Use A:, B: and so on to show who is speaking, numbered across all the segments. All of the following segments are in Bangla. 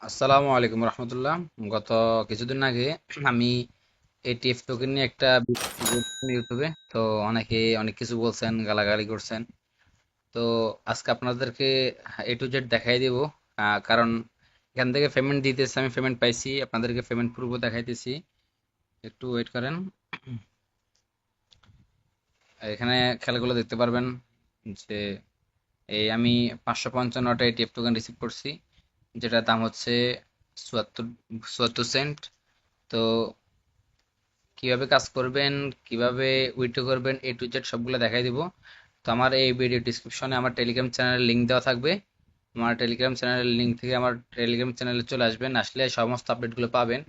A: আসসালামু আলাইকুম রহমতুল্লাহ। গত কিছুদিন আগে আমি এটিএফ টোকেন নিয়ে একটা ভিডিও দেখলাম ইউটিউবে। তো অনেকে অনেক কিছু বলছেন, গালাগালি করছেন। তো আজকে আপনাদেরকে এ টু জেড দেখাই দিব। কারণ এখান থেকে পেমেন্ট দিতেছি, আমি পেমেন্ট পাইছি, আপনাদেরকে পেমেন্ট প্রুফ দেখাইতেছি। একটু ওয়েট করেন। এখানে খেলাগুলো দেখতে পারবেন যে এই আমি 555টা এটিএফ টোকেন রিসিভ করছি, যেটার দাম হচ্ছে 74 সেন্ট। তো কিভাবে কাজ করবেন, কিভাবে উইথড্র করবেন, এ টু জেড সবগুলো দেখাই দিব। তো আমার এই ভিডিও ডিসক্রিপশনে আমার টেলিগ্রাম চ্যানেলের লিংক দেওয়া থাকবে। আমার টেলিগ্রাম চ্যানেলের লিংক থেকে আমার টেলিগ্রাম চ্যানেলে চলে আসবেন, আসলে সমস্ত আপডেটগুলো পাবেন।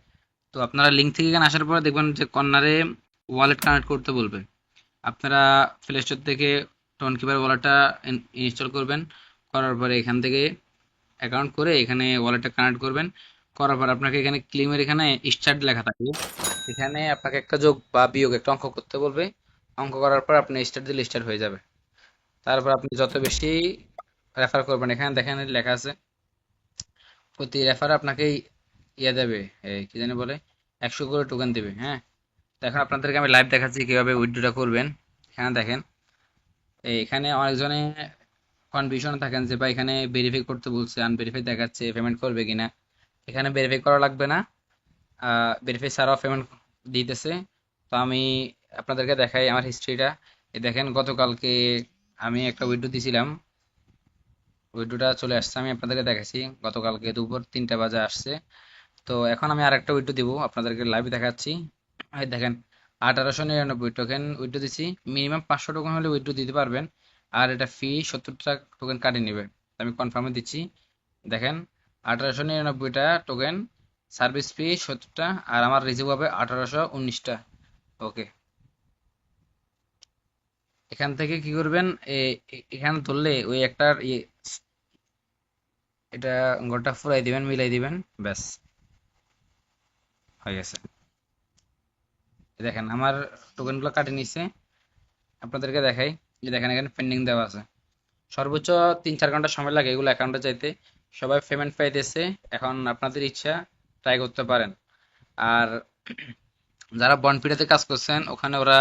A: তো আপনারা লিংক থেকে এখানে আসার পরে দেখবেন যে কর্নারে ওয়ালেট কানেক্ট করতে বলবে। আপনারা প্লে স্টোর থেকে টোন কিপার ওয়ালেটটা ইনস্টল করবেন। করার পরে এখান থেকে অ্যাকাউন্ট করে এখানে ওয়ালেটটা কানেক্ট করবেন। করার পর আপনাকে এখানে ক্লেমের এখানে স্টার্ট লেখা থাকবে। এখানে আপনাকে একটা যোগ বা বিয়োগ একটা অঙ্ক করতে বলবে। অঙ্ক করার পর আপনি স্টার্ট দিলে স্টার্ট হয়ে যাবে। তারপর আপনি যত বেশি রেফার করবেন, এখানে দেখেন লেখা আছে প্রতি রেফার আপনাকে ইয়ে দেবে, কি জানি বলে, 100 করে টোকেন দেবে। হ্যাঁ, তো এখন আপনাদেরকে আমি লাইভ দেখাচ্ছি কিভাবে উইথড্রটা করবেন। এখানে দেখেন, এখানে অনেকজনে কনফিউশনে থাকেন যে ভাই এখানে ভেরিফাই করতে বলছে, আনভেরিফাই দেখাচ্ছে, পেমেন্ট করবে কিনা। এখানে ভেরিফাই করা লাগবে না, ভেরিফাই ছাড়াও পেমেন্ট দিতেছে। তো আমি আপনাদেরকে দেখাই আমার হিস্ট্রিটা। এই দেখেন, গতকালকে আমি একটা উইড্রো দিছিলাম, উইড্রোটা চলে আসছে, আমি আপনাদেরকে দেখাচ্ছি। গতকালকে দুপুর 3টা বাজে আসছে। তো এখন আমি আরেকটা উইড্রো দিব, আপনাদেরকে লাইভে দেখাচ্ছি। এই দেখেন, 1899 টোকেন উইড্রো দিছি। মিনিমাম 500 টোকেন হলে উইড্রো দিতে পারবেন। আর এটা ফি 70টা টোকেন কাটিয়ে নেবে। আমি কনফার্মে দিচ্ছি। দেখেন, 1899টা টোকেন, সার্ভিস ফি 70টা, আর আমার রিসিভ হবে 1819টা। ওকে, এখান থেকে কি করবেন, এখানে ধরলে ওই একটার এটা ঘরটা ফুরাই দিবেন, মিলাই দিবেন, ব্যাস হয়ে গেছে। এই দেখেন আমার টোকেনগুলো কাটে নিচ্ছে। আপনাদেরকে দেখাই, যে দেখেন এখানে পেন্ডিং দেওয়া আছে। সর্বোচ্চ 3-4 ঘন্টা সময় লাগে এগুলো অ্যাকাউন্টে চাইতে। সবাই পেমেন্ট পাইতেছে। এখন আপনাদের ইচ্ছা, ট্রাই করতে পারেন। আর যারা বনপিটাতে কাজ করছেন ওখানে ওরা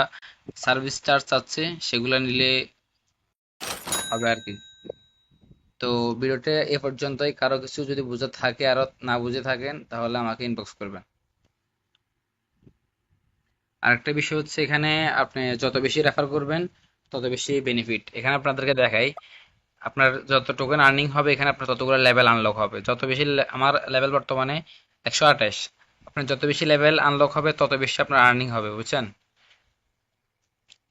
A: সার্ভিস চার্জ চাচ্ছে, সেগুলো নিলে হবে আর কি। তো ভিডিওটা এ পর্যন্তই। কারো কিছু যদি বুঝে থাকে আর না বুঝে থাকেন তাহলে আমাকে ইনবক্স করবেন। আরেকটা বিষয় হচ্ছে, এখানে আপনি যত বেশি রেফার করবেন তত বেশি বেনিফিট। এখানে আপনাদেরকে দেখাই, আপনার যত টোকেন আর্নিং হবে এখানে আপনার ততগুলো লেভেল আনলক হবে। যত বেশি আমার লেভেল বর্তমানে 128। আপনার যত বেশি লেভেল আনলক হবে তত বেশি আপনার আর্নিং হবে, বুঝছেন?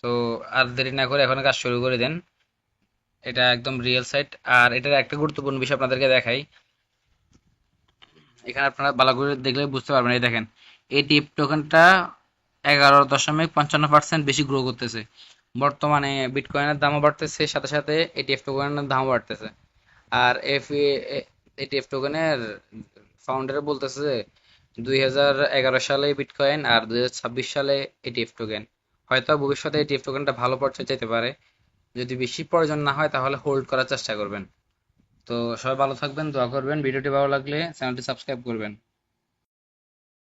A: তো আর দেরি না করে এখন কাজ শুরু করে দেন। এটা একদম রিয়েল সাইট। আর এটার একটা গুরুত্বপূর্ণ বিষয় আপনাদেরকে দেখাই, এখানে আপনারা ভালো করে দেখলে বুঝতে পারবেন। এই দেখেন, এই টিপ টোকেনটা 11.55% বেশি গ্রো করতেছে। বর্তমানে বিটকয়েনের দামও বাড়তেছে, সাথে সাথে এটিএফ টোকেনের দামও বাড়তেছে। আর এটিএফ টোকেনের ফাউন্ডার বলতেছে যে 2011 সালে বিটকয়েন আর 2026 সালে এটিএফ টোকেন। হয়তো ভবিষ্যতে এটিএফ টোকেনটা ভালো পর্যায়ে যেতে পারে। যদি বেশি প্রয়োজন না হয় তাহলে হোল্ড করার চেষ্টা করবেন। তো সবাই ভালো থাকবেন, দোয়া করবেন, ভিডিওটি ভালো লাগলে চ্যানেলটি সাবস্ক্রাইব করবেন।